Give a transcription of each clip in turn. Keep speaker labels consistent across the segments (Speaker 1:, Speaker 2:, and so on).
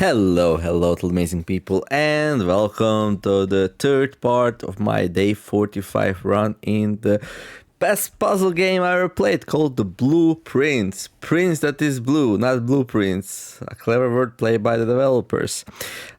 Speaker 1: Hello to amazing people, and welcome to the third part of my day 45 run in the best puzzle game I ever played, called the Blueprints. Prince that is blue, not blueprints. A clever wordplay by the developers.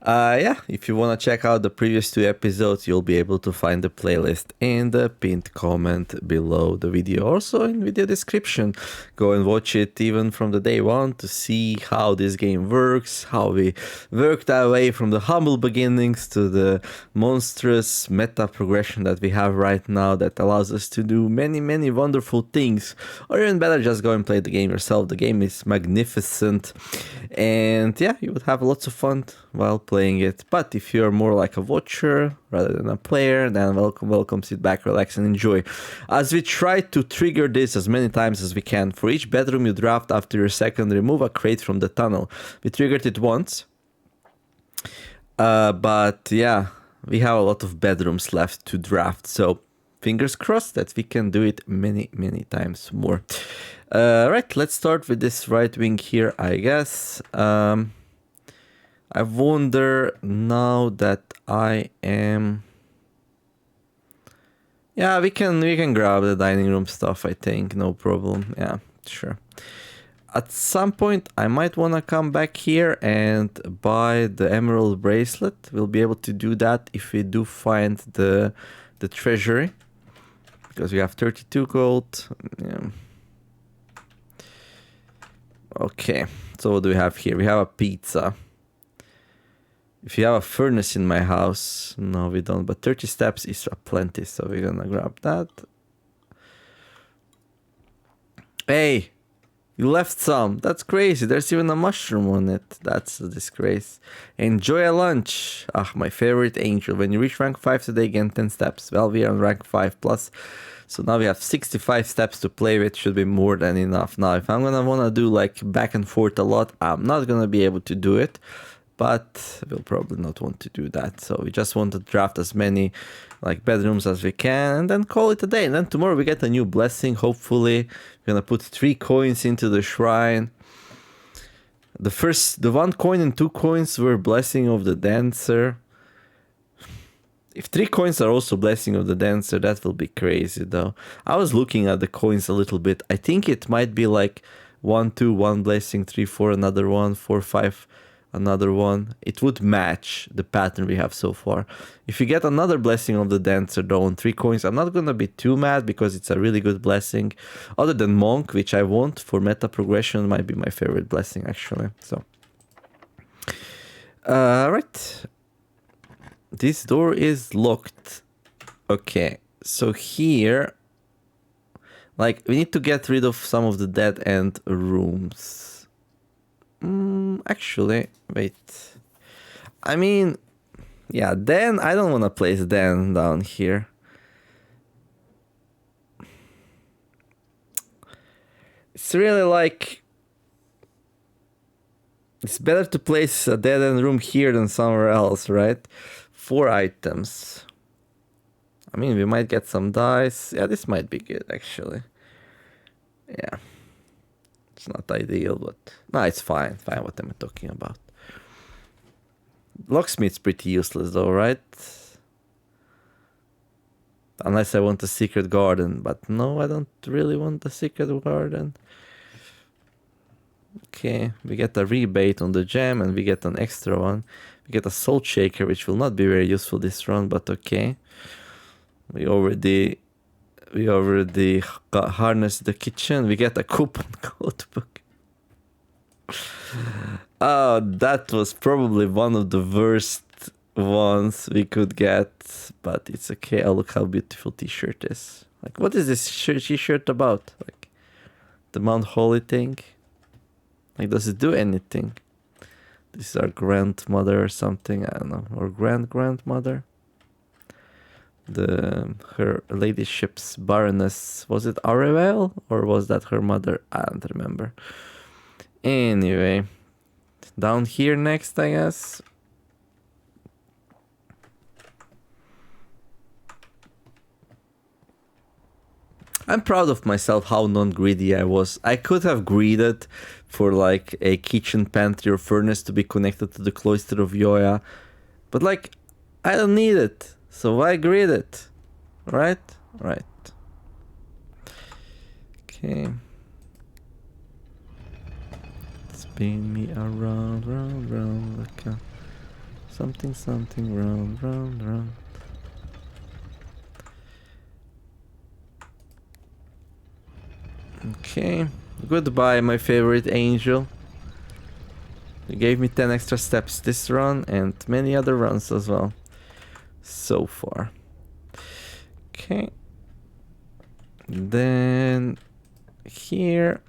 Speaker 1: Yeah, if you want to check out the previous two episodes, you'll be able to find the playlist in the pinned comment below the video, also in video description. Go and watch it even from the day one to see how this game works, how we worked our way from the humble beginnings to the monstrous meta progression that we have right now that allows us to do many wonderful things. Or even better, just go and play the game yourself. The game is magnificent, and yeah, you would have lots of fun while playing it. But if you're more like a watcher rather than a player, then welcome, sit back, relax, and enjoy. As we try to trigger this as many times as we can, for each bedroom you draft after your second, remove a crate from the tunnel. We triggered it once, but yeah, we have a lot of bedrooms left to draft, so fingers crossed that we can do it many times more. Right, let's start with this right wing here, I guess. I wonder now that I am... Yeah, we can grab the dining room stuff, I think, no problem. Yeah, sure. At some point, I might want to come back here and buy the emerald bracelet. We'll be able to do that if we do find the treasury, because we have 32 gold. Yeah. Okay, so what do we have here? We have a pizza. If you have a furnace in my house, no, we don't, but 30 steps is plenty, so we're gonna grab that. Hey, you left some. That's crazy. There's even a mushroom on it. That's a disgrace. Enjoy a lunch. Ah, my favorite angel. When you reach rank 5 today, gain 10 steps. Well, we are on rank 5 plus. So now we have 65 steps to play with. Should be more than enough. Now, if I'm gonna wanna do like back and forth a lot, I'm not gonna be able to do it. But we'll probably not want to do that. So we just want to draft as many like bedrooms as we can and then call it a day. And then tomorrow we get a new blessing, hopefully. We're gonna put 3 coins into the shrine. The 1 coin and 2 coins were blessing of the dancer. If 3 coins are also blessing of the dancer, that will be crazy though. I was looking at the coins a little bit. I think it might be like 1, 2, 1 blessing, 3, 4, another 1, 4, 5, another 1. It would match the pattern we have so far. If you get another blessing of the dancer though on 3 coins, I'm not gonna be too mad because it's a really good blessing. Other than monk, which I want for meta progression, might be my favorite blessing actually. So right, this door is locked. Okay, so here, like, we need to get rid of some of the dead end rooms. Actually, wait. I mean, yeah, then I don't want to place Dan down here. It's really like... It's better to place a dead end room here than somewhere else, right? 4 items. I mean, we might get some dice. Yeah, this might be good, actually. Yeah. It's not ideal, but... No, it's fine. Fine, what am I talking about? Locksmith's pretty useless though, right? Unless I want a secret garden. But no, I don't really want a secret garden. Okay, we get a rebate on the gem and we get an extra one. We get a salt shaker, which will not be very useful this run, but okay. We already harnessed the kitchen. We get a coupon code book. Oh, that was probably one of the worst ones we could get, but it's okay. Oh, look how beautiful t-shirt is. Like, what is this t-shirt about? Like, the Mount Holy thing? Like, does it do anything? This is our grandmother or something, I don't know, or grandmother. Her ladyship's Baroness, was it Ariel or was that her mother? I don't remember. Anyway, down here next, I guess. I'm proud of myself how non-greedy I was. I could have greeded for like a kitchen pantry or furnace to be connected to the cloister of Yoya. But like, I don't need it, so why grid it? Right? Right. Okay. Spin me around, round, round, like a something, something, round, round, round. Okay. Goodbye, my favorite angel. You gave me 10 extra steps this run and many other runs as well. So far. Okay. Then here.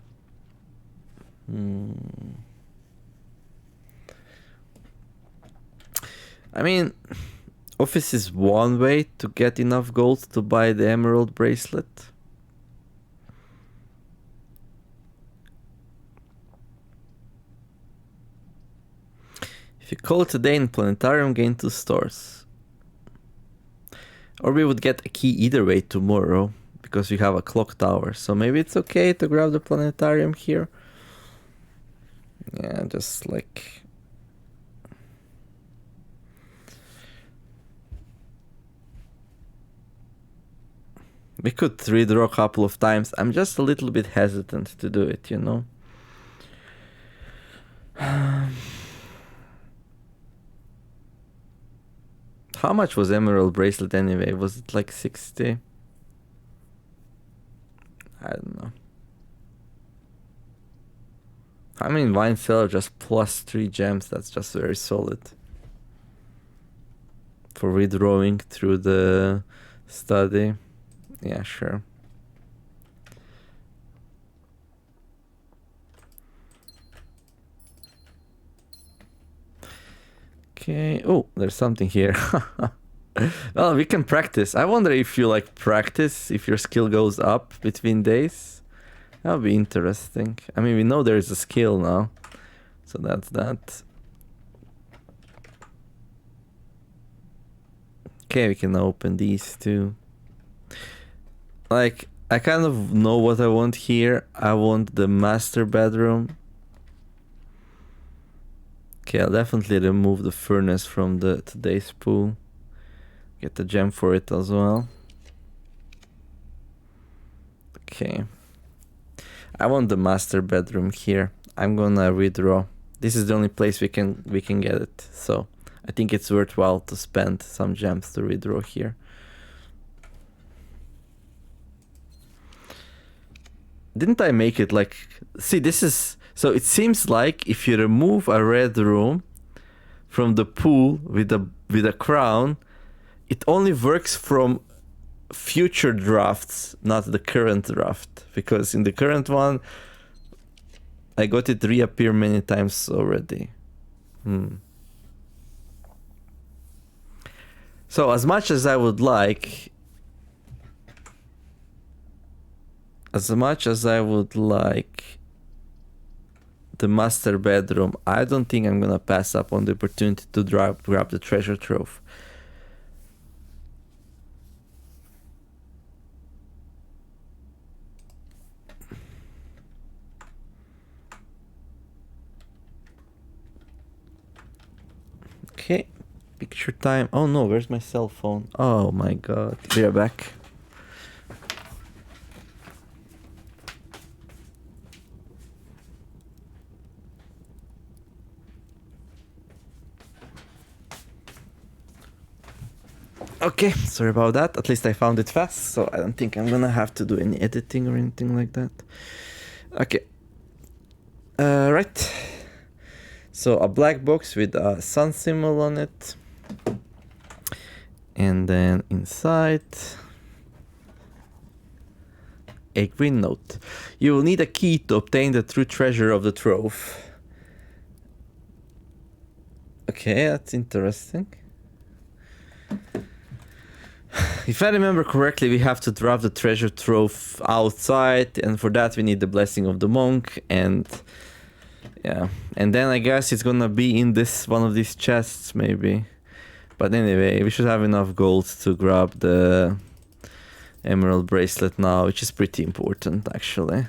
Speaker 1: I mean, office is one way to get enough gold to buy the emerald bracelet. If you call today in planetarium, gain 2 stores. Or we would get a key either way tomorrow, because we have a clock tower. So maybe it's okay to grab the planetarium here. Yeah, just like... we could redraw a couple of times. I'm just a little bit hesitant to do it, you know? How much was emerald bracelet anyway? Was it like 60? I don't know. I mean, wine cellar just plus 3 gems. That's just very solid. For redrawing through the study. Yeah, sure. Okay. Oh, there's something here. Well, we can practice. I wonder if you like practice, if your skill goes up between days. That would be interesting. I mean, we know there's a skill now. So that's that. Okay, we can open these two. Like, I kind of know what I want here. I want the master bedroom. Okay, I'll definitely remove the furnace from the today's pool. Get the gem for it as well. Okay. I want the master bedroom here. I'm gonna redraw. This is the only place we can get it. So I think it's worthwhile to spend some gems to redraw here. Didn't I make it like... see, this is... so it seems like if you remove a red room from the pool with a crown, it only works from future drafts, not the current draft. Because in the current one, I got it reappear many times already. So as much as I would like... the master bedroom, I don't think I'm gonna pass up on the opportunity to grab the treasure trove. Okay, picture time. Oh no, where's my cell phone? Oh my god, we are back. Okay, sorry about that. At least I found it fast, so I don't think I'm gonna have to do any editing or anything like that. Okay. Right. So a black box with a sun symbol on it. And then inside a green note. You will need a key to obtain the true treasure of the trove. Okay, that's interesting. If I remember correctly, we have to drop the treasure trove outside, and for that we need the blessing of the monk, and yeah, and then I guess it's gonna be in this one of these chests maybe. But anyway, we should have enough gold to grab the emerald bracelet now, which is pretty important actually.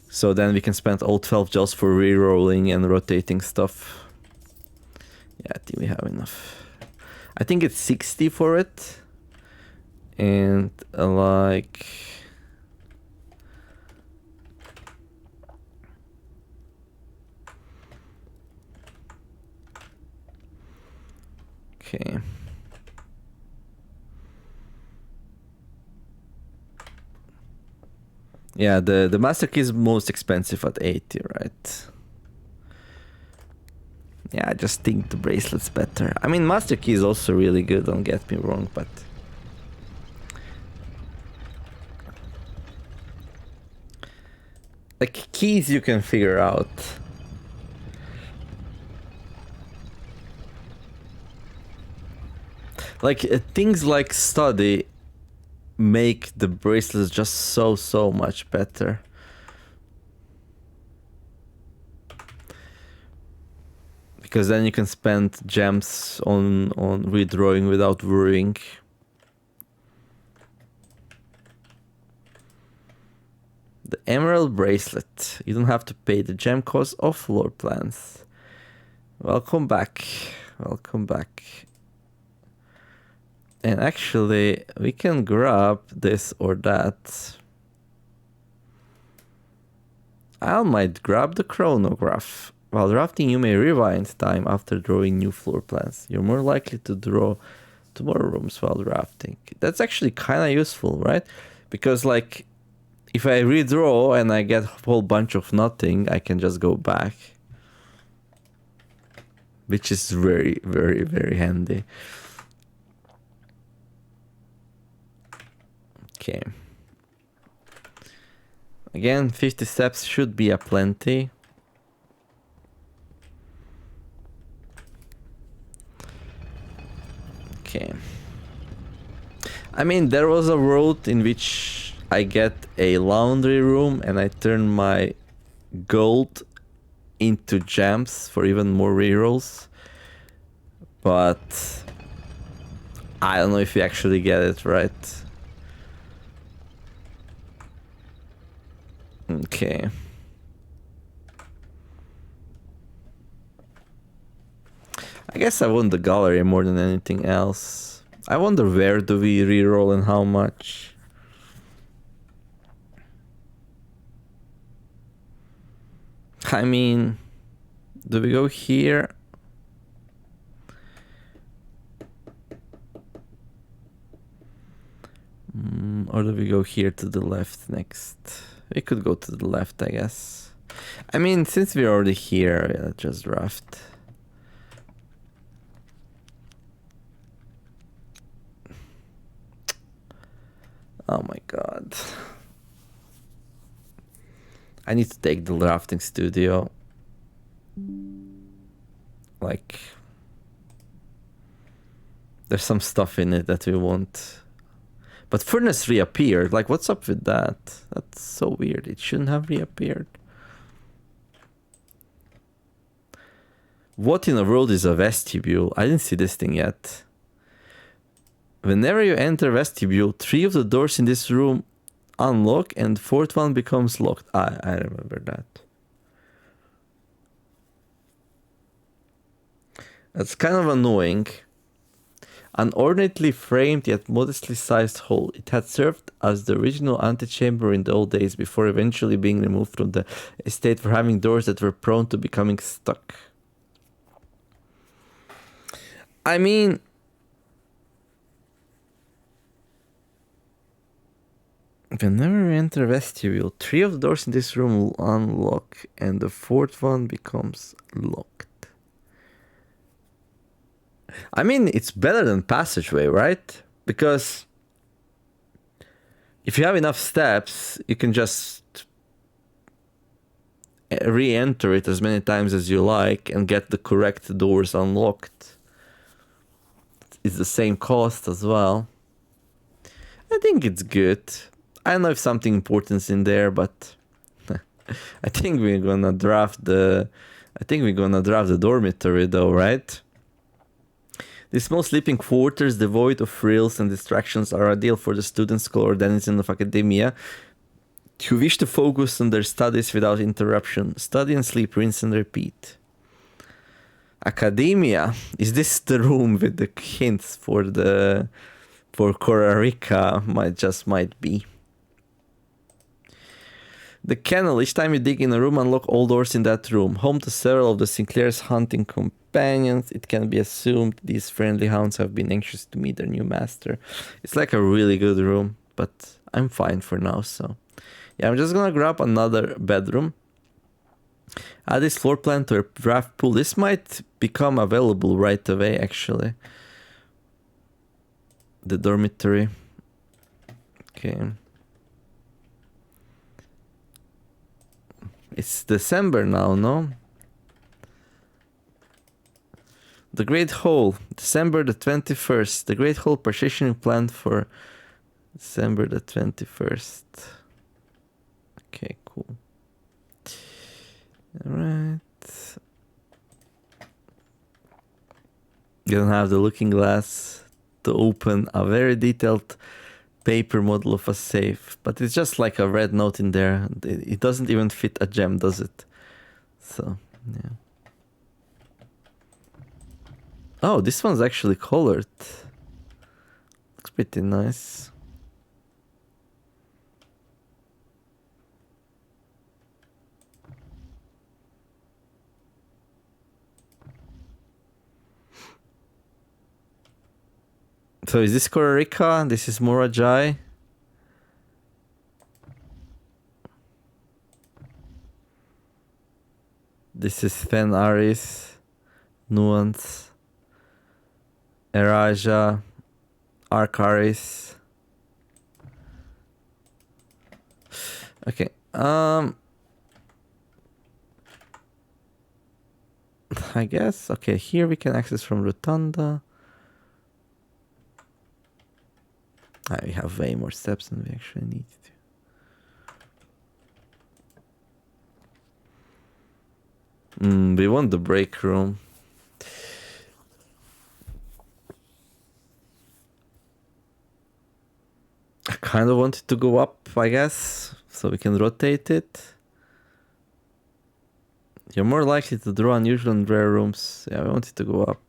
Speaker 1: So then we can spend all 12 gels for re-rolling and rotating stuff. Yeah, I think we have enough. I think it's 60 for it. And like... Okay. Yeah, the master key is most expensive at 80, right? Yeah, I just think the bracelet's better. I mean, master key is also really good, don't get me wrong, but... like, keys you can figure out. Like, things like study make the bracelets just so much better. Because then you can spend gems on redrawing without worrying. The emerald bracelet. You don't have to pay the gem cost of floor plans. Welcome back. Welcome back. And actually, we can grab this or that. I might grab the chronograph. While drafting, you may rewind time after drawing new floor plans. You're more likely to draw 2 more rooms while drafting. That's actually kind of useful, right? Because, like, if I redraw and I get a whole bunch of nothing, I can just go back. Which is very, very, very handy. Okay. Again, 50 steps should be a plenty. Okay. I mean, there was a road in which I get a laundry room and I turn my gold into gems for even more rerolls. But I don't know if you actually get it right. Okay. I guess I want the gallery more than anything else. I wonder where do we reroll and how much. I mean, do we go here? Or do we go here to the left next? We could go to the left, I guess. I mean, since we're already here, yeah, just draft. Oh my god. I need to take the drafting studio. Like, there's some stuff in it that we want. But furnace reappeared. Like, what's up with that? That's so weird. It shouldn't have reappeared. What in the world is a vestibule? I didn't see this thing yet. Whenever you enter vestibule, 3 of the doors in this room unlock and 4th one becomes locked. I remember that. That's kind of annoying. An ornately framed yet modestly sized hole. It had served as the original antechamber in the old days before eventually being removed from the estate for having doors that were prone to becoming stuck. I mean, whenever we enter a vestibule, 3 of the doors in this room will unlock and the 4th one becomes locked. I mean, it's better than passageway, right? Because if you have enough steps, you can just re-enter it as many times as you like and get the correct doors unlocked. It's the same cost as well. I think it's good. I don't know if something important's in there, but I think we're gonna draft the dormitory though, right? The small sleeping quarters devoid of frills and distractions are ideal for the student, scholar, or denizen of academia. who wish to focus on their studies without interruption. Study and sleep, rinse and repeat. Academia. Is this the room with the hints for Korarika? Might be. The kennel. Each time you dig in a room, unlock all doors in that room. Home to several of the Sinclair's hunting companions. It can be assumed these friendly hounds have been anxious to meet their new master. It's like a really good room, but I'm fine for now, so... Yeah, I'm just gonna grab another bedroom. Add this floor plan to a draft pool. This might become available right away, actually. The dormitory. Okay. It's December now, no? The Great Hall, December the 21st. The Great Hall partitioning planned for December the 21st. Okay, cool. Alright. You don't have the looking glass to open a very detailed paper model of a safe, but it's just like a red note in there. It doesn't even fit a gem, does it? So, yeah. Oh, this one's actually colored. Looks pretty nice. So is this Korarika? This is Morajai. This is Fen Aris, Nuance, Eraja, Arcaris. Okay. I guess. Okay, here we can access from Rotunda. We have way more steps than we actually need to. We want the break room. I kind of want it to go up, I guess, so we can rotate it. You're more likely to draw unusual and rare rooms. Yeah, I want it to go up.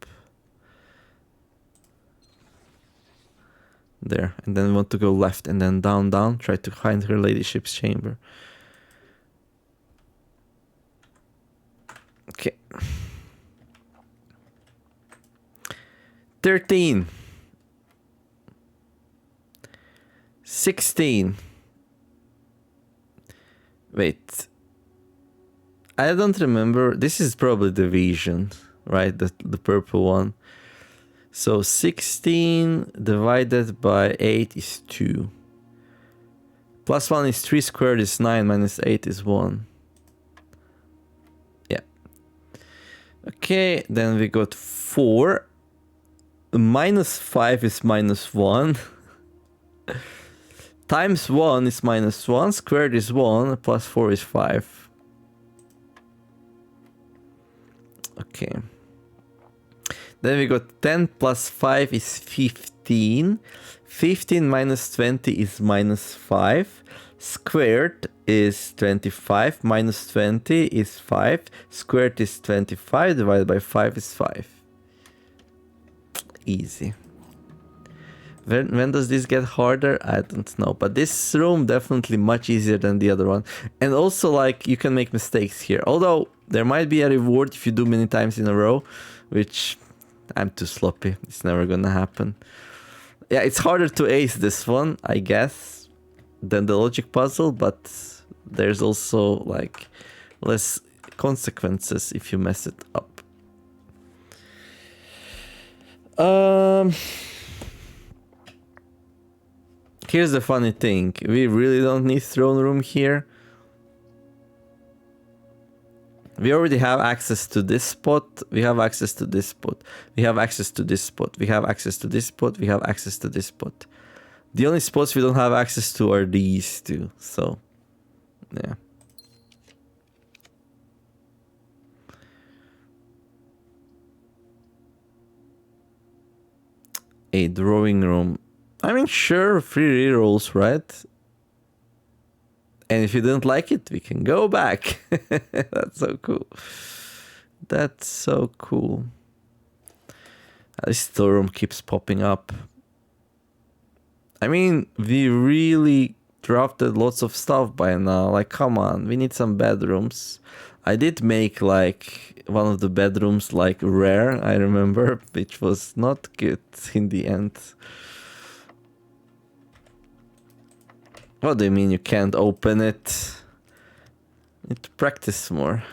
Speaker 1: There, and then we want to go left and then down, down. Try to find her ladyship's chamber. Okay. 13. 16. Wait. I don't remember. This is probably the vision, right? The purple one. So 16 divided by 8 is 2. Plus 1 is 3 squared is 9, minus 8 is 1. Yeah. Okay, then we got 4. Minus 5 is minus 1. Times 1 is minus 1. Squared is 1. Plus 4 is 5. Okay. Then we got 10 plus 5 is 15. 15 minus 20 is minus 5. Squared is 25. Minus 20 is 5. Squared is 25. Divided by 5 is 5. Easy. When does this get harder? I don't know. But this room definitely much easier than the other one. And also, like, you can make mistakes here. Although, there might be a reward if you do many times in a row. Which... I'm too sloppy. It's never gonna happen. Yeah, it's harder to ace this one, I guess, than the logic puzzle, but there's also, like, less consequences if you mess it up. Here's the funny thing. We really don't need throne room here. We already have access to this spot. We have access to this spot. We have access to this spot. We have access to this spot. We have access to this spot. The only spots we don't have access to are these two. So, yeah. A drawing room. I mean, sure, free rerolls, right? And if you didn't like it, we can go back. That's so cool. That's so cool. This storeroom keeps popping up. I mean, we really drafted lots of stuff by now. Like, come on, we need some bedrooms. I did make like one of the bedrooms like rare, I remember, which was not good in the end. What do you mean you can't open it? Need to practice more.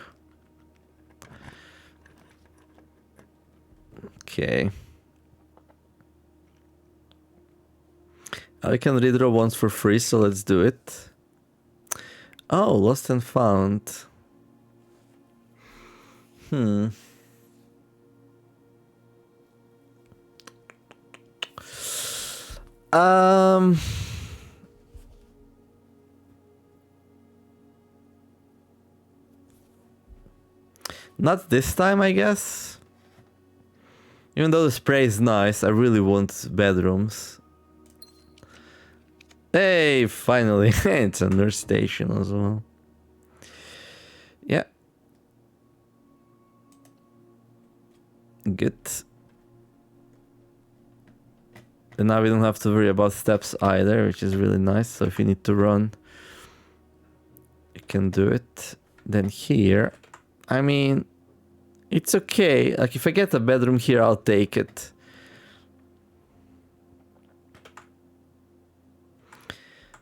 Speaker 1: Okay. I can redraw once for free, so let's do it. Oh, lost and found. Not this time, I guess. Even though the spray is nice, I really want bedrooms. Hey, finally. It's a nurse station as well. Yeah. Good. And now we don't have to worry about steps either, which is really nice. So if you need to run, you can do it. Then here, I mean, it's okay. Like if I get a bedroom here, I'll take it.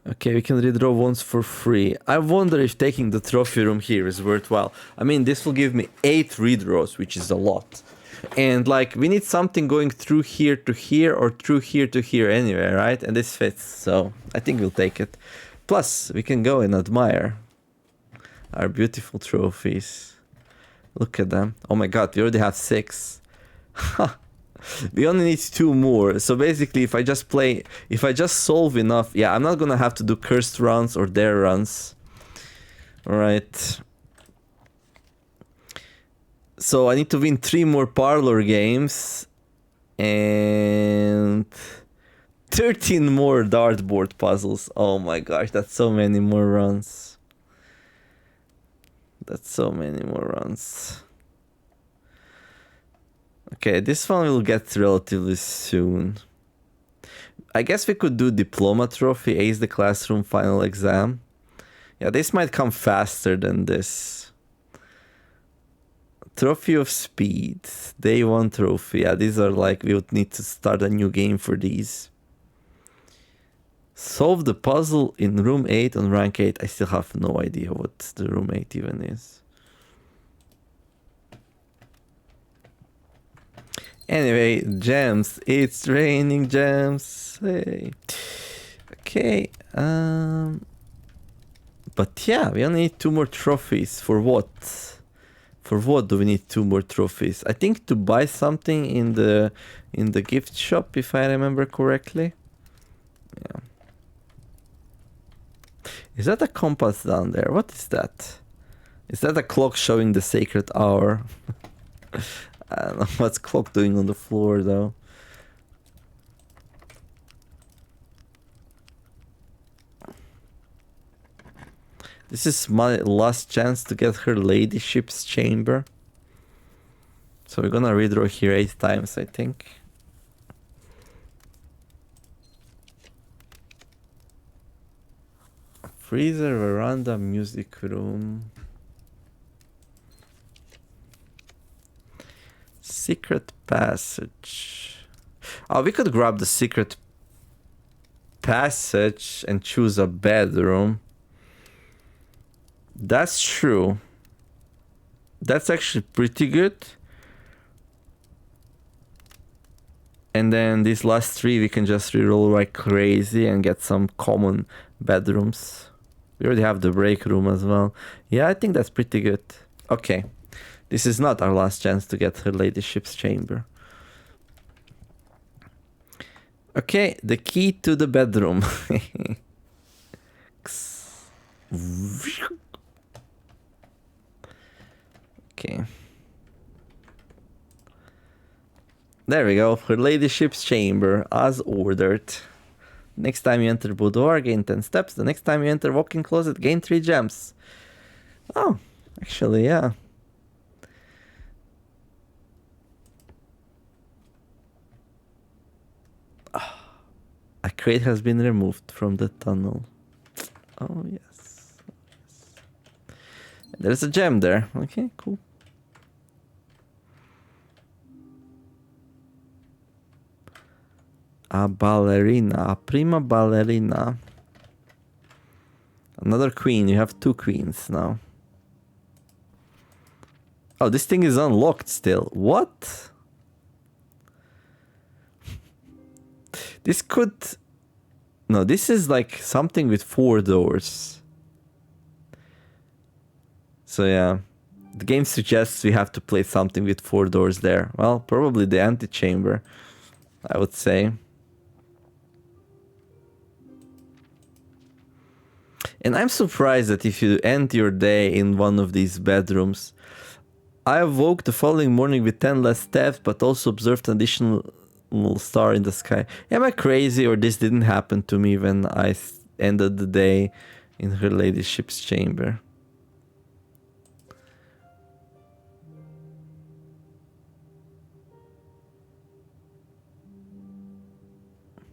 Speaker 1: Okay, we can redraw once for free. I wonder if taking the trophy room here is worthwhile. I mean, this will give me 8 redraws, which is a lot. And like, we need something going through here to here or through here to here anyway, right? And this fits, so I think we'll take it. Plus, we can go and admire our beautiful trophies. Look at them. Oh my god, we already have 6. We only need 2 more. So basically, if I just solve enough, yeah, I'm not gonna have to do cursed runs or dare runs. Alright. So I need to win 3 more parlor games and 13 more dartboard puzzles. Oh my gosh, that's so many more runs. That's so many more runs. Okay, this one will get relatively soon. I guess we could do Diploma Trophy, Ace the Classroom Final Exam. Yeah, this might come faster than this. Trophy of Speed, Day 1 Trophy. Yeah, these are like, we would need to start a new game for these. Solve the puzzle in room 8 on rank 8. I still have no idea what the room 8 even is. Anyway, gems. It's raining gems. Hey. Okay. But yeah, we only need 2 more trophies. For what? For what do we need 2 more trophies? I think to buy something in the gift shop, if I remember correctly. Yeah. Is that a compass down there? What is that? Is that a clock showing the sacred hour? I don't know what's clock doing on the floor though. This is my last chance to get her ladyship's chamber. So we're gonna redraw here 8 times, I think. Freezer, veranda, music room. Secret passage. Oh, we could grab the secret passage and choose a bedroom. That's true. That's actually pretty good. And then these last 3 we can just reroll like crazy and get some common bedrooms. We already have the break room as well. Yeah, I think that's pretty good. Okay. This is not our last chance to get her ladyship's chamber. Okay, the key to the bedroom. Okay. There we go. Her ladyship's chamber, as ordered. Next time you enter boudoir, gain 10 steps. The next time you enter walk-in closet, gain 3 gems. Oh, actually, yeah. A crate has been removed from the tunnel. Oh, yes. There's a gem there. Okay, cool. A ballerina. A prima ballerina. Another queen. You have 2 queens now. Oh, this thing is unlocked still. What? This could... No, this is like something with 4 doors. So yeah. The game suggests we have to play something with 4 doors there. Well, probably the antechamber, I would say. And I'm surprised that if you end your day in one of these bedrooms... I awoke the following morning with 10 less steps, but also observed an additional star in the sky. Am I crazy, or this didn't happen to me when I ended the day in her ladyship's chamber?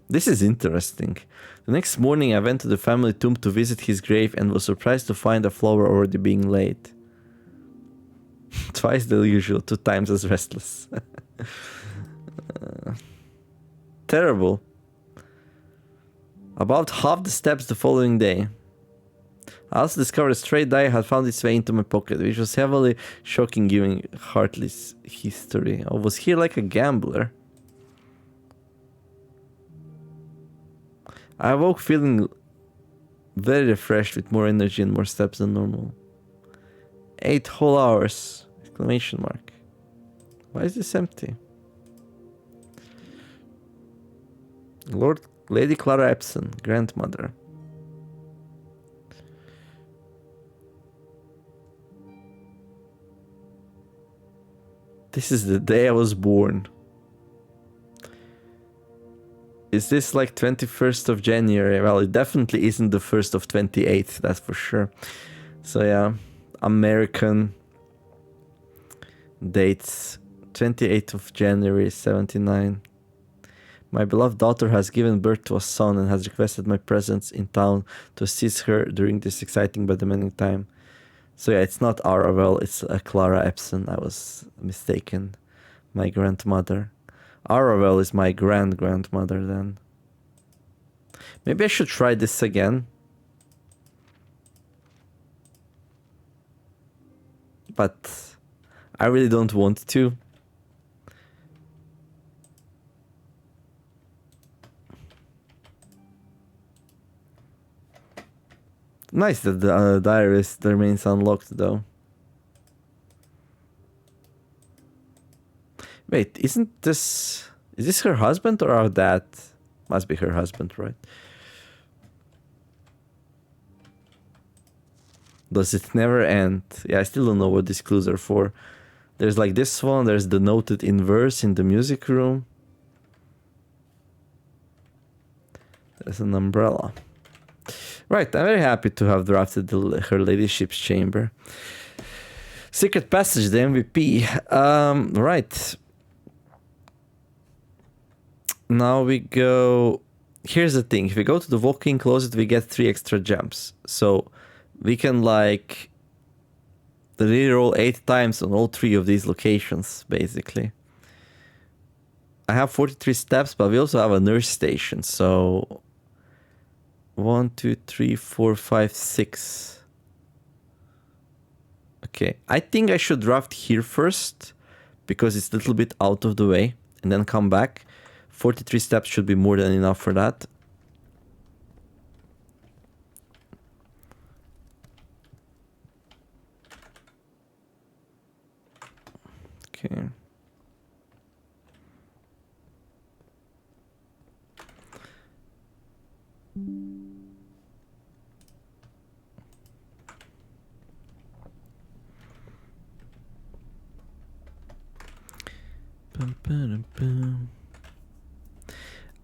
Speaker 1: This is interesting. The next morning I went to the family tomb to visit his grave and was surprised to find a flower already being laid. Twice the usual, 2 times as restless. Terrible. About half the steps the following day. I also discovered a stray die had found its way into my pocket, which was heavily shocking given Hartley's history. I was here like a gambler. I awoke feeling very refreshed with more energy and more steps than normal. 8 whole hours! Exclamation mark. Why is this empty? Lady Clara Epson, grandmother. This is the day I was born. Is this like 21st of January? Well, it definitely isn't the 1st of 28th, that's for sure. So yeah, American dates. 28th of January, 79. My beloved daughter has given birth to a son and has requested my presence in town to assist her during this exciting but demanding time. So yeah, it's not Aravel, it's Clara Epson. I was mistaken. My grandmother. Aravel is my grandmother then. Maybe I should try this again. But I really don't want to. Nice that the diary remains unlocked though. Wait, isn't this... Is this her husband or our dad? Must be her husband, right? Does it never end? Yeah, I still don't know what these clues are for. There's like this one, there's the noted in verse in the music room. There's an umbrella. Right, I'm very happy to have drafted her ladyship's chamber. Secret passage, the MVP. Right. Now we go... Here's the thing. If we go to the walk-in closet, we get 3 extra gems. So we can like reroll 8 times on all 3 of these locations, basically. I have 43 steps, but we also have a nurse station. So 1, 2, 3, 4, 5, 6. Okay, I think I should draft here first because it's a little bit out of the way, and then come back. 43 steps should be more than enough for that. Okay.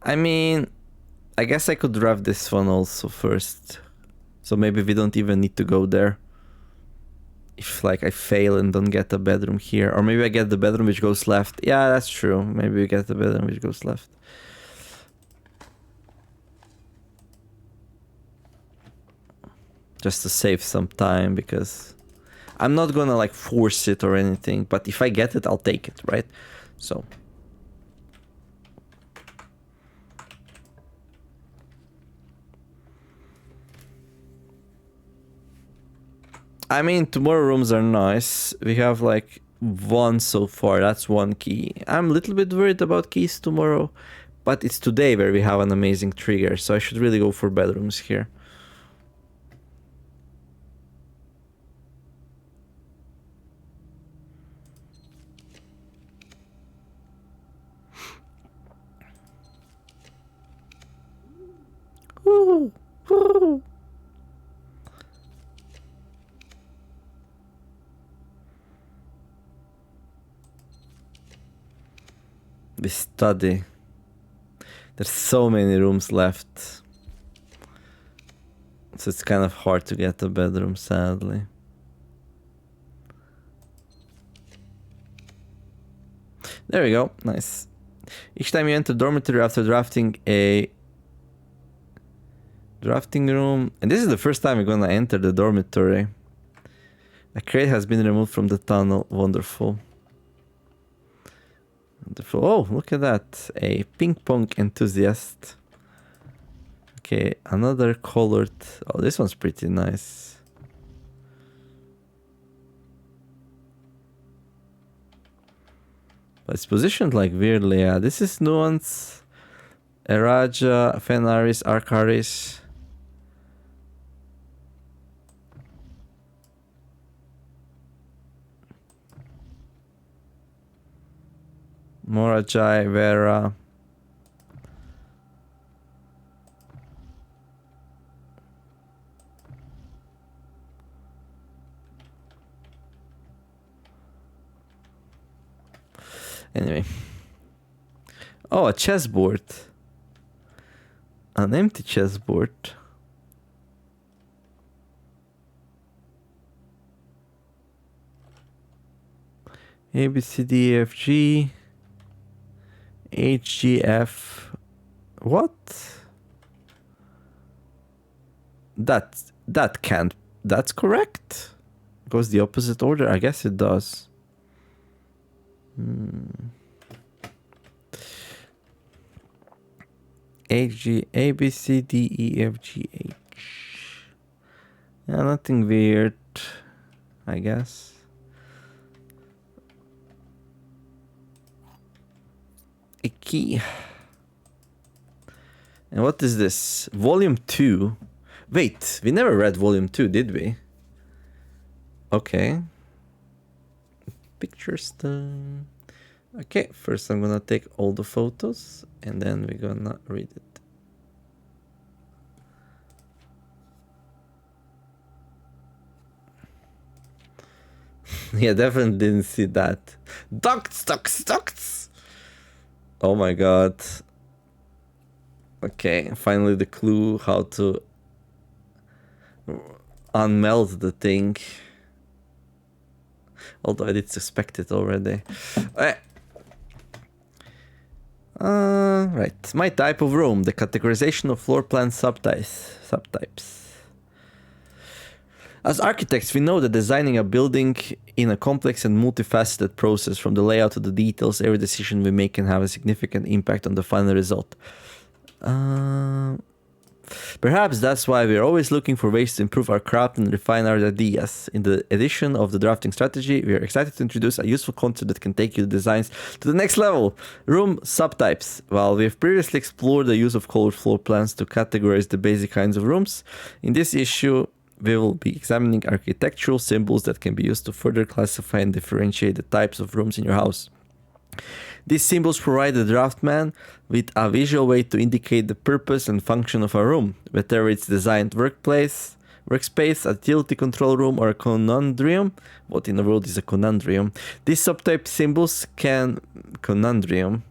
Speaker 1: I mean, I guess I could draft this one also first. So maybe we don't even need to go there. If like I fail and don't get a bedroom here. Or maybe I get the bedroom which goes left. Yeah, that's true. Maybe we get the bedroom which goes left. Just to save some time, because I'm not gonna like force it or anything. But if I get it, I'll take it, right? So... I mean, tomorrow rooms are nice. We have like one so far. That's one key. I'm a little bit worried about keys tomorrow, but it's today where we have an amazing trigger, so I should really go for bedrooms here. Woo! Woo! We study. There's so many rooms left. So it's kind of hard to get a bedroom, sadly. There we go. Nice. Each time you enter dormitory after drafting a drafting room, and this is the first time we're gonna enter the dormitory. A crate has been removed from the tunnel. Wonderful. Wonderful. Oh, look at that. A ping pong enthusiast. Okay, another colored. Oh, this one's pretty nice. But it's positioned like weirdly. Yeah, this is Nuance, Eraja, Fenaris, Arcaris. Morajai, Vera. Anyway. Oh, a chessboard. An empty chessboard. A, B, C, D, E, F, G. H, G, F. What? That can't. That's correct? Goes the opposite order? I guess it does. H, G, A, B, C, D, E, F, G, H. Yeah, nothing weird, I guess. A key. And what is this? Volume 2. Wait, we never read Volume 2, did we? Okay. Pictures done. Okay, first I'm gonna take all the photos and then we're gonna read it. Yeah, definitely didn't see that. Ducts! Oh my god. Okay, finally the clue how to unmelt the thing. Although I did suspect it already. Right. My type of room. The categorization of floor plan subtypes. As architects, we know that designing a building in a complex and multifaceted process, from the layout to the details, every decision we make can have a significant impact on the final result. Perhaps that's why we're always looking for ways to improve our craft and refine our ideas. In the edition of the drafting strategy, we are excited to introduce a useful concept that can take your designs to the next level. Room subtypes. While we've previously explored the use of colored floor plans to categorize the basic kinds of rooms, in this issue, we will be examining architectural symbols that can be used to further classify and differentiate the types of rooms in your house. These symbols provide the draftsman with a visual way to indicate the purpose and function of a room, whether it's designed workspace, a utility control room, or a conundrum. What in the world is a conundrum? These subtype symbols can... Conundrum.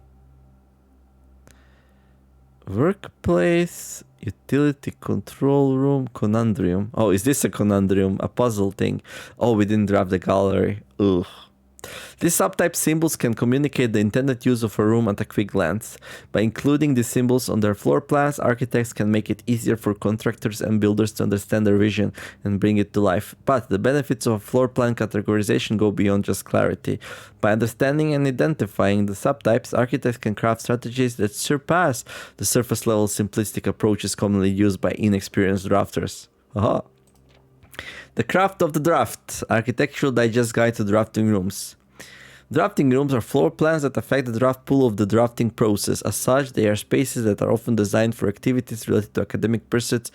Speaker 1: Workplace, utility control room, conundrum. Oh, is this a conundrum? A puzzle thing? Oh, we didn't draft the gallery. Ugh. These subtype symbols can communicate the intended use of a room at a quick glance. By including these symbols on their floor plans, architects can make it easier for contractors and builders to understand their vision and bring it to life. But the benefits of floor plan categorization go beyond just clarity. By understanding and identifying the subtypes, architects can craft strategies that surpass the surface-level simplistic approaches commonly used by inexperienced drafters. Aha! The Craft of the Draft, Architectural Digest Guide to Drafting Rooms. Drafting rooms are floor plans that affect the draft pool of the drafting process. As such, they are spaces that are often designed for activities related to academic pursuits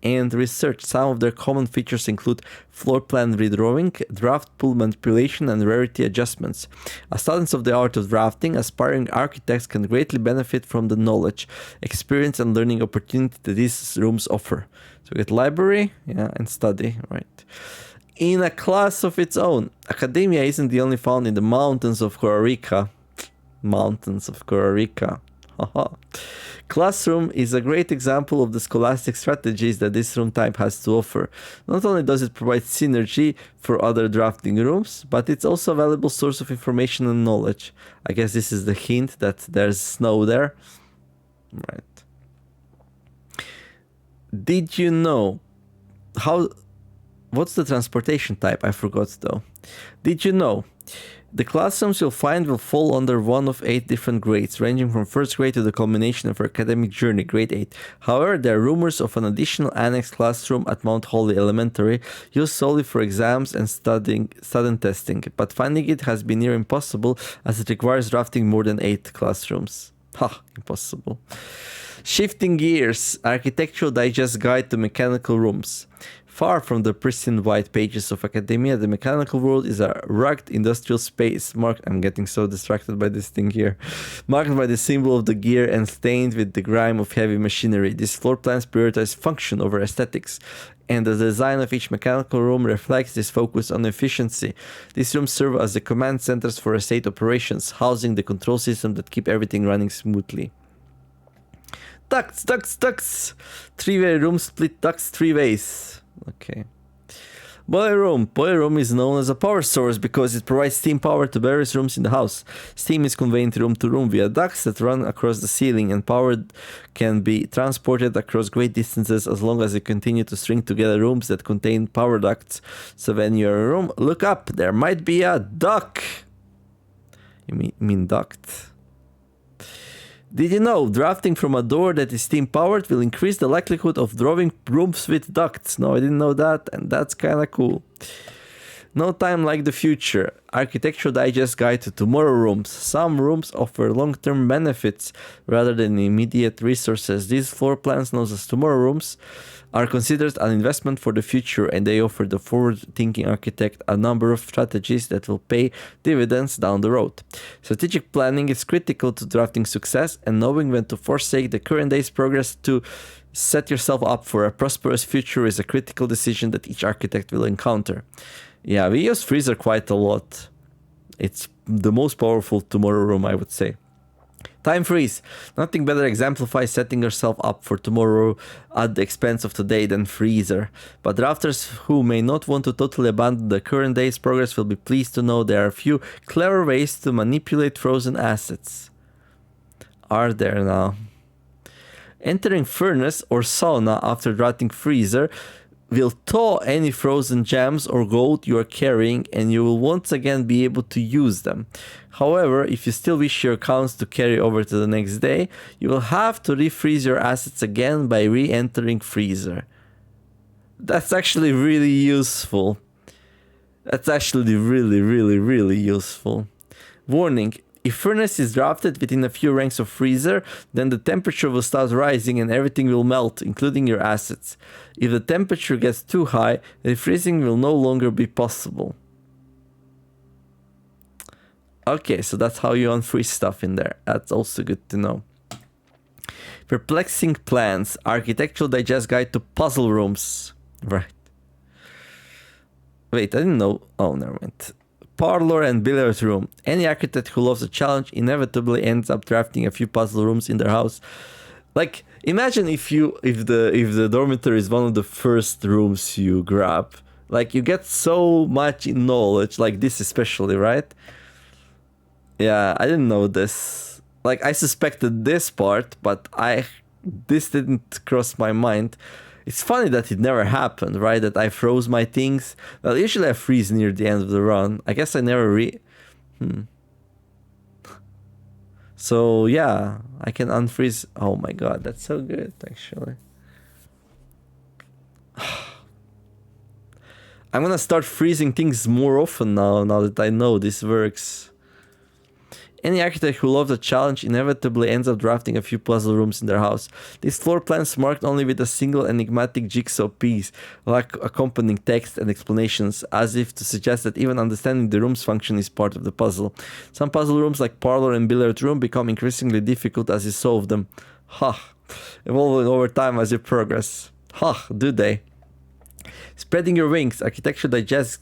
Speaker 1: and research. Some of their common features include floor plan redrawing, draft pool manipulation, and rarity adjustments. As students of the art of drafting, aspiring architects can greatly benefit from the knowledge, experience, and learning opportunity that these rooms offer. So we get library, and study, right? In a class of its own, academia isn't the only found in the mountains of Costa Rica. Mountains of Costa Rica. Haha. Classroom is a great example of the scholastic strategies that this room type has to offer. Not only does it provide synergy for other drafting rooms, but it's also a valuable source of information and knowledge. I guess this is the hint that there's snow there. Right. Did you know what's the transportation type? I forgot though. Did you know? The classrooms you'll find will fall under one of 8 different grades, ranging from first grade to the culmination of our academic journey, grade 8. However, there are rumors of an additional annex classroom at Mount Holly Elementary, used solely for exams and student testing, but finding it has been near impossible as it requires drafting more than 8 classrooms. Ha, impossible. Shifting Gears, Architectural Digest Guide to Mechanical Rooms. Far from the pristine white pages of academia, the mechanical world is a rugged industrial space I'm getting so distracted by this thing here. Marked by the symbol of the gear and stained with the grime of heavy machinery. These floor plans prioritize function over aesthetics, and the design of each mechanical room reflects this focus on efficiency. These rooms serve as the command centers for estate operations, housing the control system that keep everything running smoothly. Ducts! 3-way room split ducts 3 ways. Okay. Boiler room. Boiler room is known as a power source because it provides steam power to various rooms in the house. Steam is conveyed room to room via ducts that run across the ceiling, and power can be transported across great distances as long as you continue to string together rooms that contain power ducts. So when you're in a room, look up. There might be a duct. You mean duct? Did you know drafting from a door that is steam powered will increase the likelihood of drawing rooms with ducts? No, I didn't know that, and that's kind of cool. No time like the future. Architectural Digest Guide to Tomorrow Rooms. Some rooms offer long-term benefits rather than immediate resources. These floor plans, known as Tomorrow Rooms, are considered an investment for the future, and they offer the forward-thinking architect a number of strategies that will pay dividends down the road. Strategic planning is critical to drafting success, and knowing when to forsake the current day's progress to set yourself up for a prosperous future is a critical decision that each architect will encounter. Yeah, we use freezer quite a lot. It's the most powerful tomorrow room, I would say. Time freeze. Nothing better exemplifies setting yourself up for tomorrow at the expense of today than freezer. But drafters who may not want to totally abandon the current day's progress will be pleased to know there are a few clever ways to manipulate frozen assets. Are there now? Entering furnace or sauna after drafting freezer will thaw any frozen gems or gold you are carrying, and you will once again be able to use them. However, if you still wish your accounts to carry over to the next day, you will have to refreeze your assets again by re-entering freezer. That's actually really useful. That's actually really useful. Warning. If furnace is drafted within a few ranks of freezer, then the temperature will start rising and everything will melt, including your assets. If the temperature gets too high, refreezing will no longer be possible. Okay, so that's how you unfreeze stuff in there. That's also good to know. Perplexing plans. Architectural Digest Guide to Puzzle Rooms. Right. Wait, I didn't know. Oh, never mind. Parlor and billiard room. Any architect who loves a challenge inevitably ends up drafting a few puzzle rooms in their house. Like, imagine if the dormitory is one of the first rooms you grab. Like, you get so much knowledge, like this especially, right? Yeah, I didn't know this. Like, I suspected this part, but this didn't cross my mind. It's funny that it never happened, right? That I froze my things. Well, usually I freeze near the end of the run. I guess I never So yeah, I can unfreeze. Oh my god, that's so good, actually. I'm gonna start freezing things more often now that I know this works. Any architect who loves a challenge inevitably ends up drafting a few puzzle rooms in their house. These floor plans marked only with a single enigmatic jigsaw piece, like accompanying text and explanations, as if to suggest that even understanding the room's function is part of the puzzle. Some puzzle rooms, like parlor and billiard room, become increasingly difficult as you solve them. Evolving over time as you progress. Do they? Spreading your wings, Architecture Digest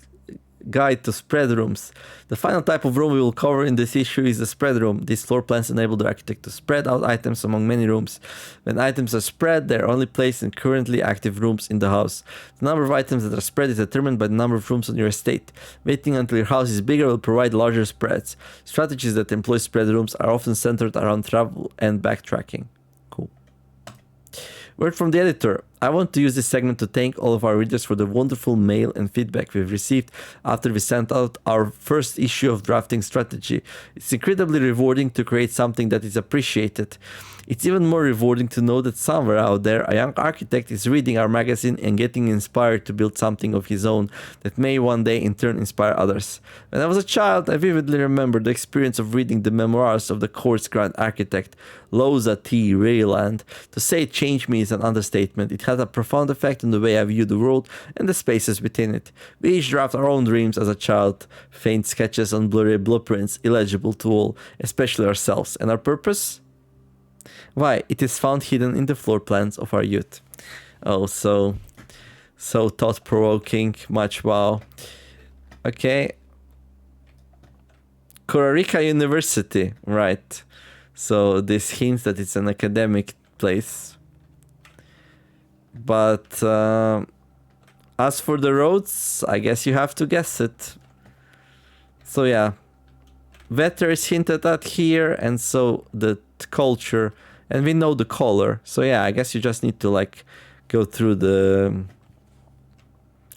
Speaker 1: guide to spread rooms. The final type of room we will cover in this issue is the spread room. These floor plans enable the architect to spread out items among many rooms. When items are spread, they are only placed in currently active rooms in the house. The number of items that are spread is determined by the number of rooms on your estate. Waiting until your house is bigger will provide larger spreads. Strategies that employ spread rooms are often centered around travel and backtracking. Cool. Word from the editor. I want to use this segment to thank all of our readers for the wonderful mail and feedback we've received after we sent out our first issue of Drafting Strategy. It's incredibly rewarding to create something that is appreciated. It's even more rewarding to know that somewhere out there a young architect is reading our magazine and getting inspired to build something of his own that may one day in turn inspire others. When I was a child, I vividly remember the experience of reading the memoirs of the court's grand architect, Louisa T. Rayland. To say it changed me is an understatement. It had a profound effect on the way I view the world and the spaces within it. We each draft our own dreams as a child, faint sketches on blurry blueprints, illegible to all, especially ourselves. And our purpose? Why, it is found hidden in the floor plans of our youth. Oh, so thought-provoking, much wow. Okay. Korarika University, right. So this hints that it's an academic place. But as for the roads, I guess you have to guess it. So yeah. Weather is hinted at here, and so the culture, and we know the color. So yeah, I guess you just need to like go through the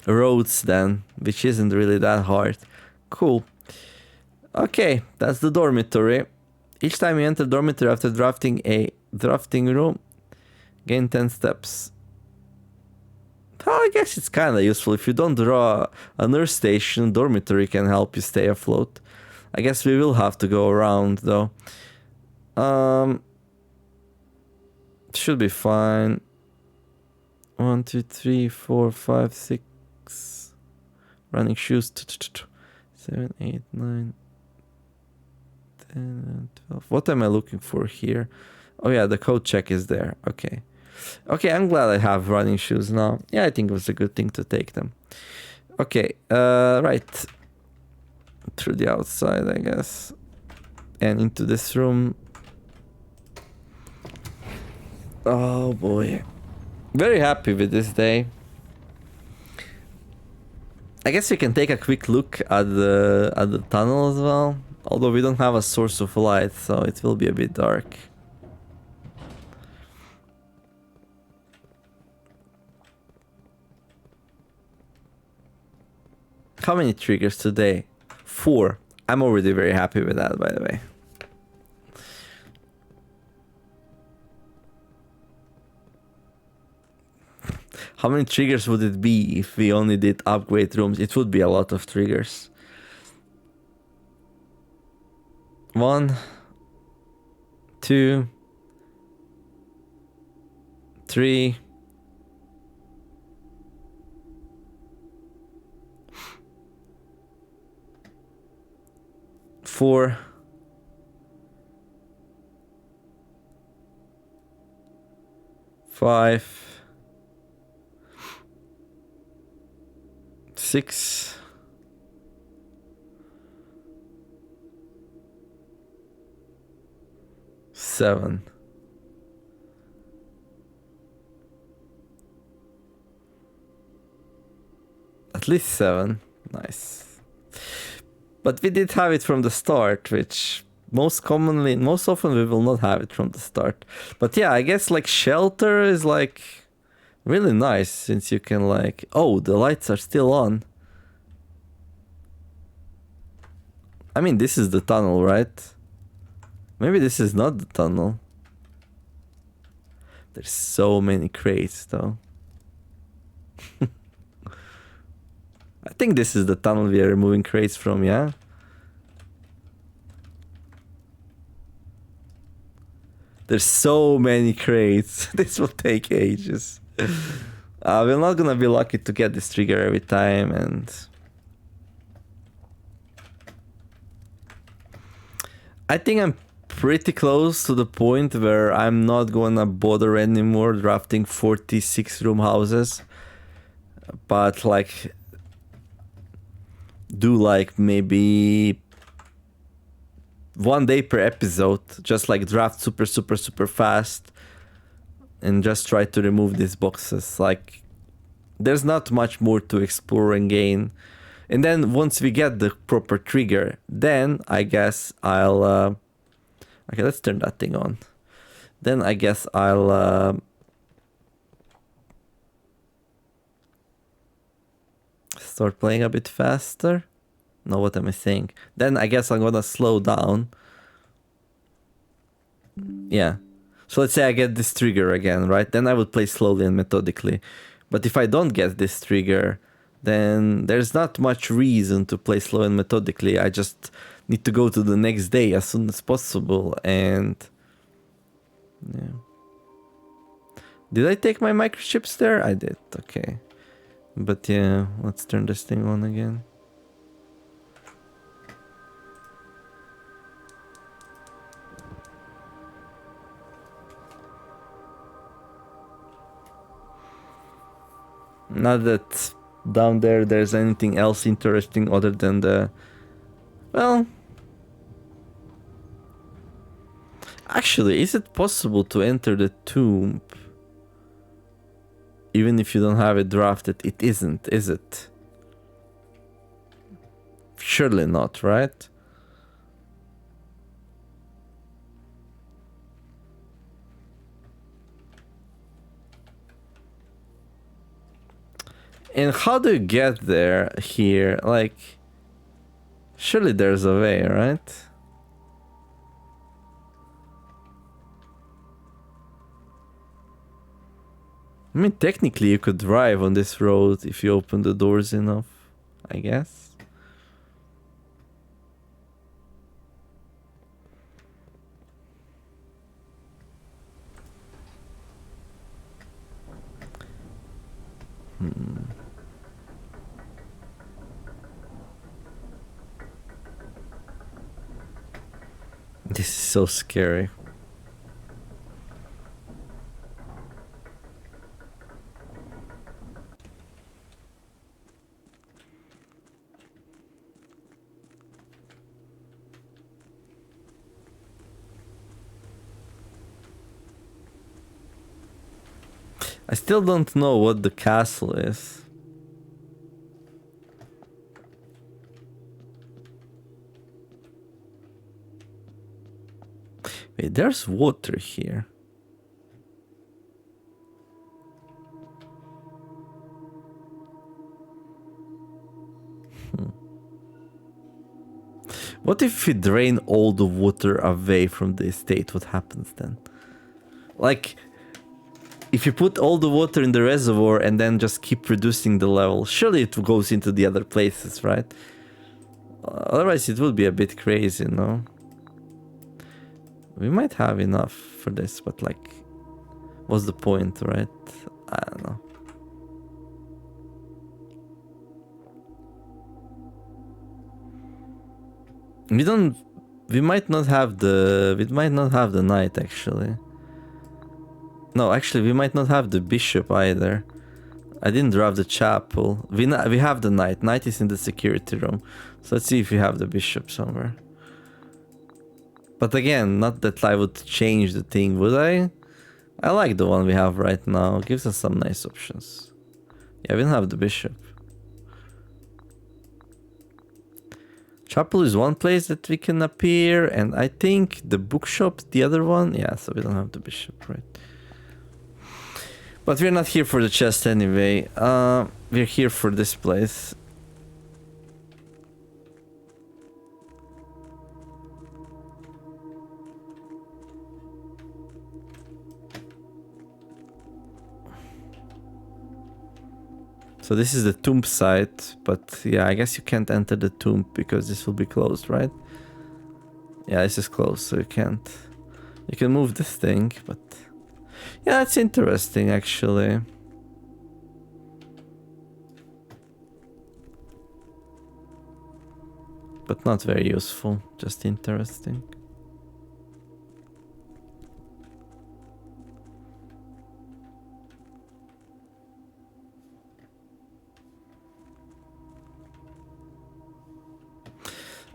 Speaker 1: roads then, which isn't really that hard. Cool. Okay, that's the dormitory. Each time you enter dormitory after drafting a drafting room, gain 10 steps. Well, I guess it's kind of useful. If you don't draw a nurse station, dormitory can help you stay afloat. I guess we will have to go around though. Should be fine. 1, 2, 3, 4, 5, 6. Running shoes. 7, 8, 9, 10, 12. What am I looking for here? Oh yeah, the code check is there. Okay. Okay, I'm glad I have running shoes now. Yeah, I think it was a good thing to take them. Okay, right. Through the outside, I guess. And into this room. Oh boy. Very happy with this day. I guess we can take a quick look at the tunnel as well. Although we don't have a source of light, so it will be a bit dark. How many triggers today? 4. I'm already very happy with that, by the way. How many triggers would it be if we only did upgrade rooms? It would be a lot of triggers. 1, 2, 3. 4. 5. 6. 7. At least 7. Nice. But we did have it from the start, which most often we will not have it from the start. But yeah, I guess like shelter is like really nice since you can like... Oh, the lights are still on. I mean, this is the tunnel, right? Maybe this is not the tunnel. There's so many crates though. I think this is the tunnel we are removing crates from, yeah? There's so many crates. This will take ages. We're not gonna be lucky to get this trigger every time, and... I think I'm pretty close to the point where I'm not gonna bother anymore drafting 46 room houses. But like... do like maybe... 1 day per episode, just like draft super fast and just try to remove these boxes. Like, there's not much more to explore and gain. And then once we get the proper trigger, then I guess I'll... okay, let's turn that thing on. Then I guess I'll... start playing a bit faster. No, what am I saying? Then I guess I'm gonna slow down. Yeah. So let's say I get this trigger again, right? Then I would play slowly and methodically. But if I don't get this trigger, then there's not much reason to play slow and methodically. I just need to go to the next day as soon as possible. And... yeah. Did I take my microchips there? I did. Okay. But yeah, let's turn this thing on again. Not that down there there's anything else interesting other than the... well... actually, is it possible to enter the tomb even if you don't have it drafted? It isn't, is it? Surely not, right? And how do you get there here? Like, surely there's a way, right? I mean, technically you could drive on this road if you open the doors enough, I guess. This is so scary. I still don't know what the castle is. Wait, there's water here. What if we drain all the water away from the estate? What happens then? Like, if you put all the water in the reservoir and then just keep reducing the level, surely it goes into the other places, right? Otherwise it would be a bit crazy, no? We might have enough for this, but like, what's the point, right? I don't know. We might not have the knight actually. No, actually we might not have the bishop either. I didn't draft the chapel. We have the knight. Knight is in the security room. So let's see if we have the bishop somewhere. But again, not that I would change the thing, would I? I like the one we have right now. It gives us some nice options. Yeah, we don't have the bishop. Chapel is one place that we can appear, and I think the bookshop, the other one. Yeah, so we don't have the bishop, right? But we're not here for the chest anyway. We're here for this place. So this is the tomb site, but yeah, I guess you can't enter the tomb because this will be closed, right? Yeah, this is closed, so you can't. You can move this thing, but yeah, it's interesting actually. But not very useful, just interesting.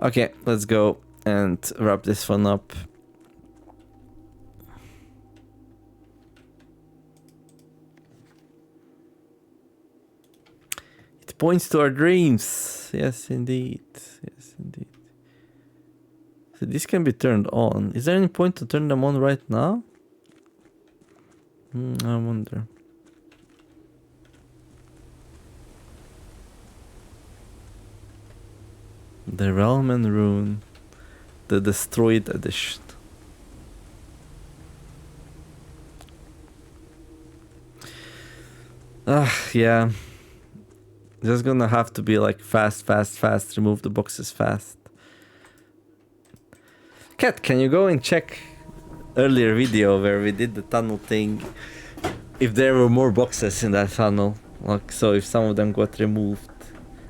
Speaker 1: Okay, let's go and wrap this one up. It points to our dreams. Yes, indeed. Yes, indeed. So this can be turned on. Is there any point to turn them on right now? I wonder. The Realm and Rune. The Destroyed Edition. Yeah. Just gonna have to be like fast, remove the boxes fast. Cat, can you go and check earlier video where we did the tunnel thing? If there were more boxes in that tunnel, like, so if some of them got removed.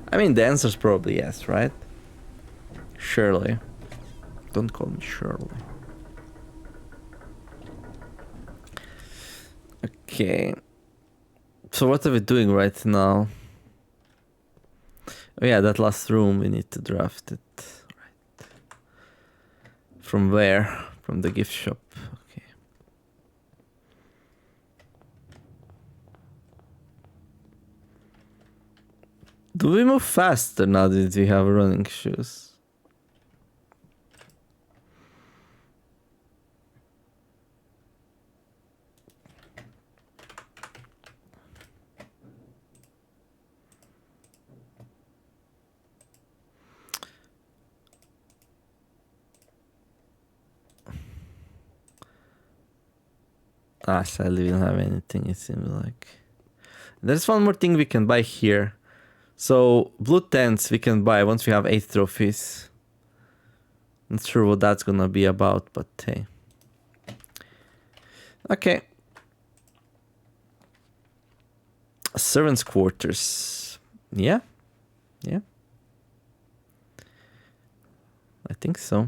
Speaker 1: I mean, the answer's probably yes, right? Shirley. Don't call me Shirley. Okay. So what are we doing right now? Oh yeah, that last room, we need to draft it. Right. From where? From the gift shop. Okay. Do we move faster now that we have running shoes? Sadly we don't have anything, it seems like. There's one more thing we can buy here. So, blue tents we can buy once we have 8 trophies. Not sure what that's gonna be about, but hey. Okay. Servants' quarters. Yeah. Yeah. I think so.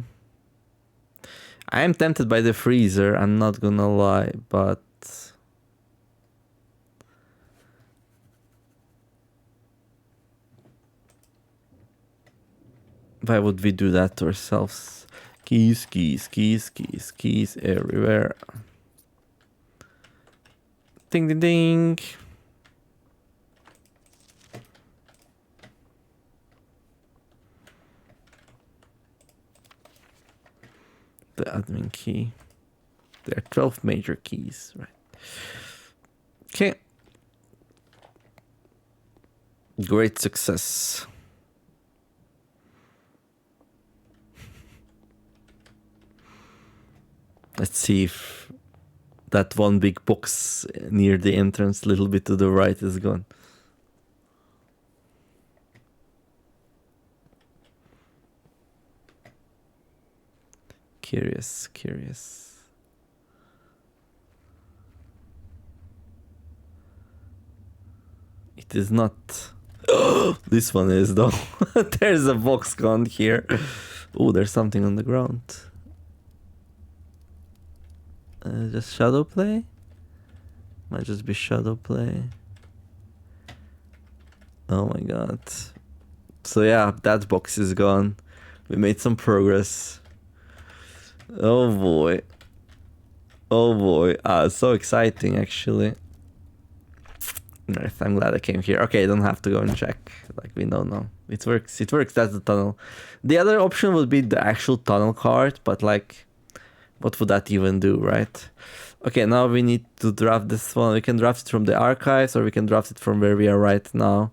Speaker 1: I am tempted by the freezer, I'm not gonna lie, but why would we do that to ourselves? Keys, keys, keys, keys, keys everywhere. Ding, ding, ding. The admin key. There are 12 major keys, right? Okay. Great success. Let's see if that one big box near the entrance, a little bit to the right, is gone. Curious, curious. It is not. This one is though. There's a box gone here. Oh, there's something on the ground. Just shadow play? Might just be shadow play. Oh my god. So yeah, that box is gone. We made some progress. Oh boy. Oh boy. So exciting actually. Nice, I'm glad I came here. Okay, I don't have to go and check. Like, we don't know. It works. It works. That's the tunnel. The other option would be the actual tunnel card, but like, what would that even do, right? Okay, now we need to draft this one. We can draft it from the archives, or we can draft it from where we are right now.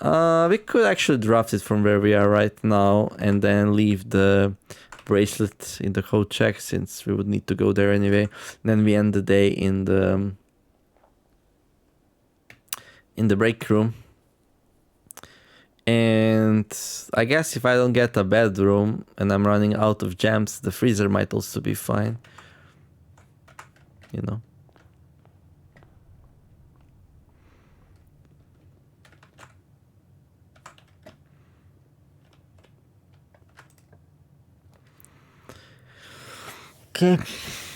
Speaker 1: We could actually draft it from where we are right now, and then leave the bracelet in the code check, since we would need to go there anyway. And then we end the day in the break room. And I guess if I don't get a bedroom and I'm running out of gems, the freezer might also be fine. You know. Okay,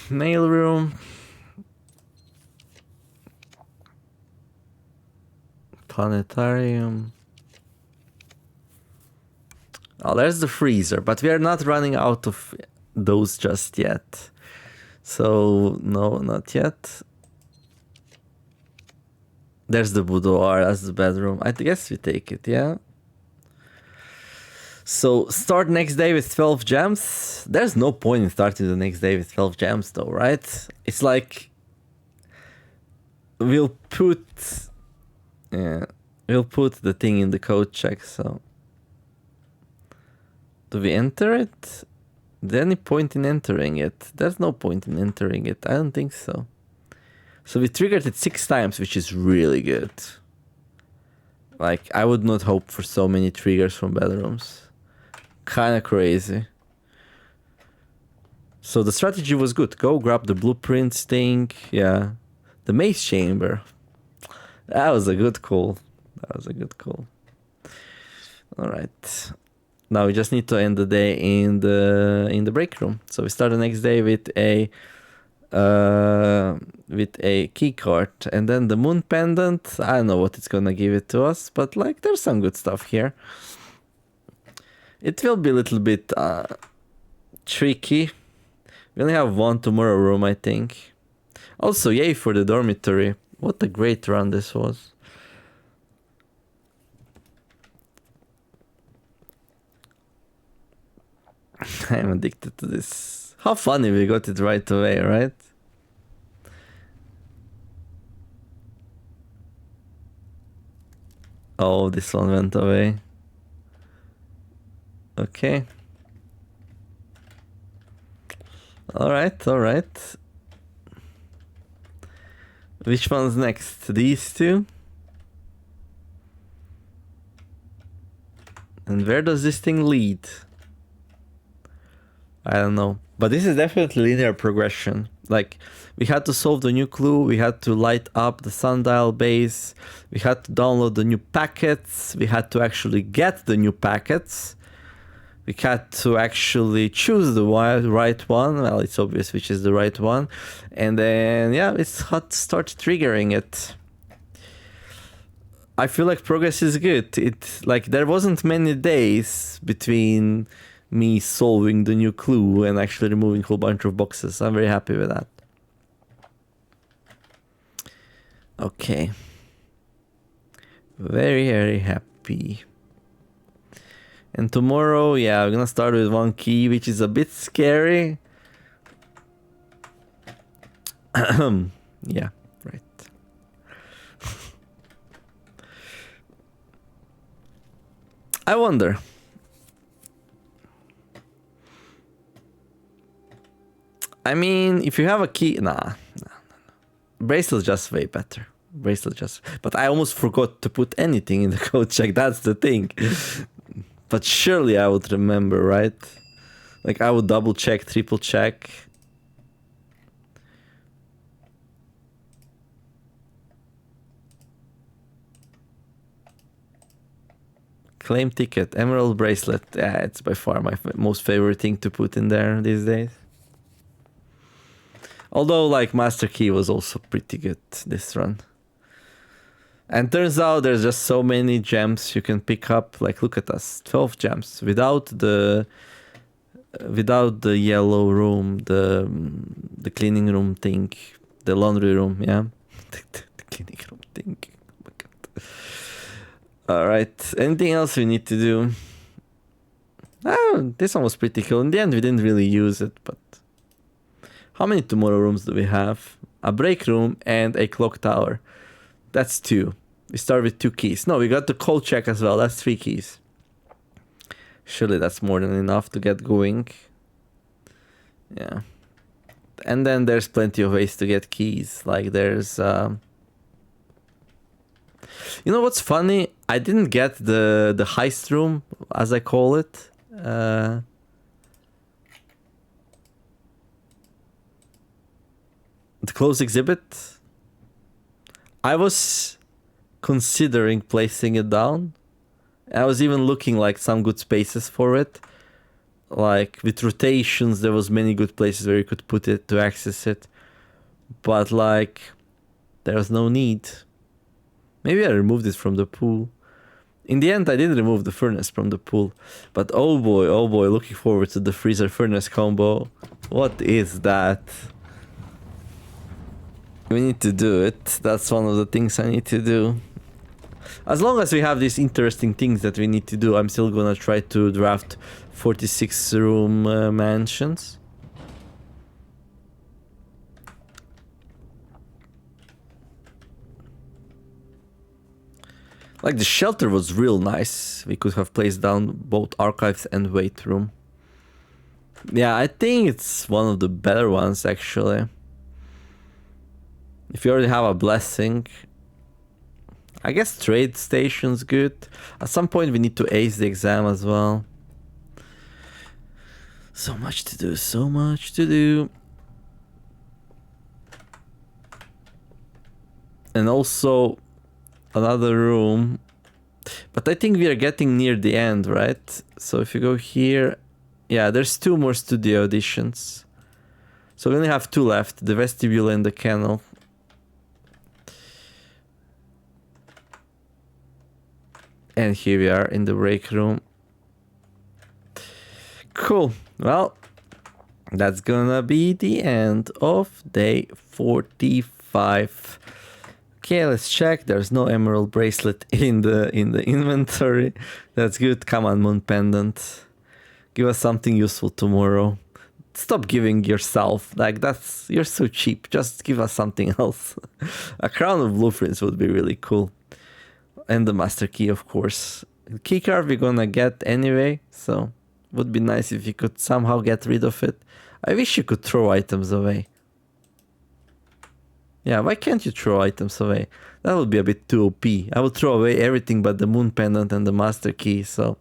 Speaker 1: mail room. Planetarium. Oh, there's the freezer, but we are not running out of those just yet. So, no, not yet. There's the boudoir, that's the bedroom. I guess we take it, yeah? So, start next day with 12 gems. There's no point in starting the next day with 12 gems though, right? It's like... We'll put the thing in the code check, so... Do we enter it? Is there any point in entering it? There's no point in entering it. I don't think so. So we triggered it 6 times, which is really good. Like, I would not hope for so many triggers from bedrooms. Kinda crazy. So the strategy was good. Go grab the blueprints thing. Yeah. The maze chamber. That was a good call. Alright. Now we just need to end the day in the break room. So we start the next day with a key card, and then the moon pendant. I don't know what it's gonna give it to us, but like there's some good stuff here. It will be a little bit tricky. We only have one tomorrow room, I think. Also, yay for the dormitory. What a great run this was. I'm addicted to this. How funny we got it right away, right? Oh, this one went away. Okay. Alright. Which one's next? These two? And where does this thing lead? I don't know. But this is definitely linear progression. Like, we had to solve the new clue, we had to light up the sundial base, we had to download the new packets, we had to actually get the new packets, we had to actually choose the right one. Well, it's obvious which is the right one. And then, yeah, it's hot to start triggering it. I feel like progress is good. Like, there wasn't many days between me solving the new clue and actually removing a whole bunch of boxes. I'm very happy with that. Okay. Very, very happy. And tomorrow, yeah, we're gonna start with one key, which is a bit scary. Yeah, right. I wonder. I mean, if you have a key... Nah. Bracelet's just way better. But I almost forgot to put anything in the code check. That's the thing. But surely I would remember, right? Like, I would double check, triple check. Claim ticket, emerald bracelet. Yeah, it's by far my most favorite thing to put in there these days. Although, like, Master Key was also pretty good this run. And turns out there's just so many gems you can pick up. Like, look at us, 12 gems without the yellow room, the cleaning room thing, the laundry room, yeah, the cleaning room thing. Alright, anything else we need to do? Oh, this one was pretty cool. In the end, we didn't really use it, but... How many tomorrow rooms do we have? A break room and a clock tower. That's 2. We start with 2 keys. No, we got the cold check as well. That's 3 keys. Surely that's more than enough to get going. Yeah. And then there's plenty of ways to get keys. Like there's... You know what's funny? I didn't get the heist room, as I call it. The closed exhibit. I was considering placing it down. I was even looking like some good spaces for it. Like with rotations, there was many good places where you could put it to access it. But like, there was no need. Maybe I removed it from the pool. In the end, I did remove the furnace from the pool. But oh boy, looking forward to the freezer furnace combo. What is that? We need to do it. That's one of the things I need to do. As long as we have these interesting things that we need to do, I'm still gonna try to draft 46 room mansions. Like the shelter was real nice. We could have placed down both archives and weight room. Yeah, I think it's one of the better ones actually. If you already have a blessing, I guess trade station's good. At some point we need to ace the exam as well. So much to do, so much to do. And also another room. But I think we are getting near the end, right? So if you go here, yeah, there's 2 more studio additions. So we only have 2 left, the vestibule and the kennel. And here we are in the break room. Cool. Well, that's gonna be the end of day 45. Okay, let's check. There's no emerald bracelet in the inventory. That's good. Come on, moon pendant. Give us something useful tomorrow. Stop giving yourself. Like you're so cheap. Just give us something else. A crown of blueprints would be really cool. And the master key, of course. Keycard we're gonna get anyway, so would be nice if you could somehow get rid of it. I wish you could throw items away. Yeah, why can't you throw items away? That would be a bit too OP. I would throw away everything but the moon pendant and the master key, so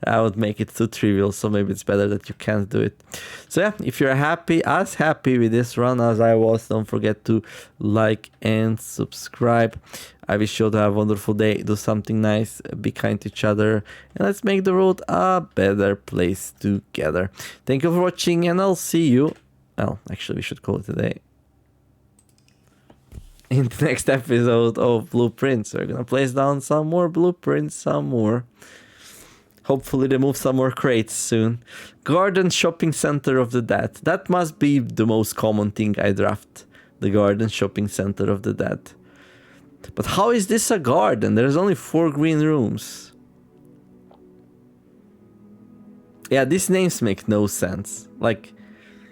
Speaker 1: I would make it too trivial, so maybe it's better that you can't do it. So yeah, if you're as happy with this run as I was, don't forget to like and subscribe. I wish you all to have a wonderful day, do something nice, be kind to each other, and let's make the world a better place together. Thank you for watching, and I'll see you... Well, actually we should call it a day. In the next episode of Blueprints. We're gonna place down some more blueprints, some more. Hopefully remove some more crates soon. Garden Shopping Center of the Dead. That must be the most common thing I draft. The Garden Shopping Center of the Dead. But how is this a garden? There's only 4 green rooms. Yeah, these names make no sense. Like,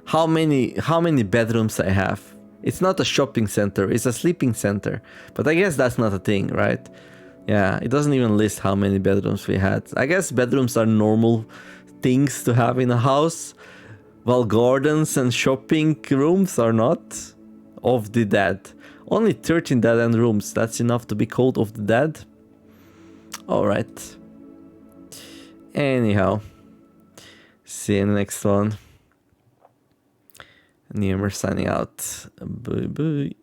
Speaker 1: how many bedrooms I have? It's not a shopping center, it's a sleeping center. But I guess that's not a thing, right? Yeah, it doesn't even list how many bedrooms we had. I guess bedrooms are normal things to have in a house, while gardens and shopping rooms are not. Of the Dead. Only 13 dead-end rooms. That's enough to be called of the dead? Alright. Anyhow. See you in the next one. Nearmer signing out. Bye bye.